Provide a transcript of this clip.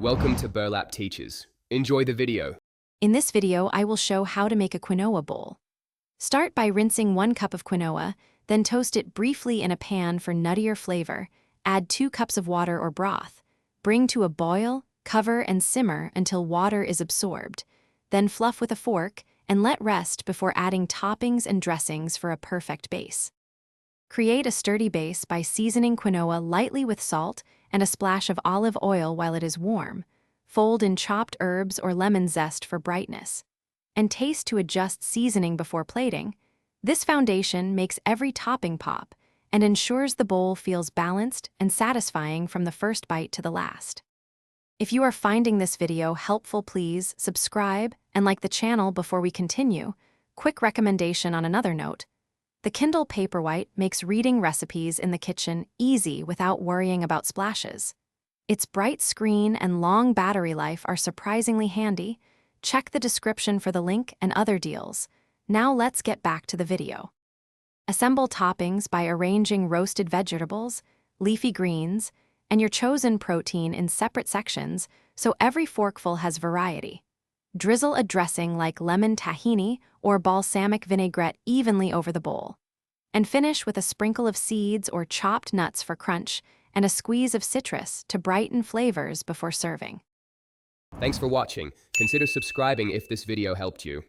Welcome to Burlap Teachers. Enjoy the video. In this video, I will show how to make a quinoa bowl. Start by rinsing 1 cup of quinoa, then toast it briefly in a pan for nuttier flavor. Add 2 cups of water or broth. Bring to a boil, cover and simmer until water is absorbed. Then fluff with a fork and let rest before adding toppings and dressings for a perfect base. Create a sturdy base by seasoning quinoa lightly with salt and a splash of olive oil while it is warm. Fold in chopped herbs or lemon zest for brightness. And taste to adjust seasoning before plating. This foundation makes every topping pop and ensures the bowl feels balanced and satisfying from the first bite to the last. If you are finding this video helpful, please subscribe and like the channel before we continue. Quick recommendation on another note. The Kindle Paperwhite makes reading recipes in the kitchen easy without worrying about splashes. Its bright screen and long battery life are surprisingly handy. Check the description for the link and other deals. Now let's get back to the video. Assemble toppings by arranging roasted vegetables, leafy greens, and your chosen protein in separate sections so every forkful has variety. Drizzle a dressing like lemon tahini or balsamic vinaigrette evenly over the bowl. And finish with a sprinkle of seeds or chopped nuts for crunch and a squeeze of citrus to brighten flavors before serving. Thanks for watching. Consider subscribing if this video helped you.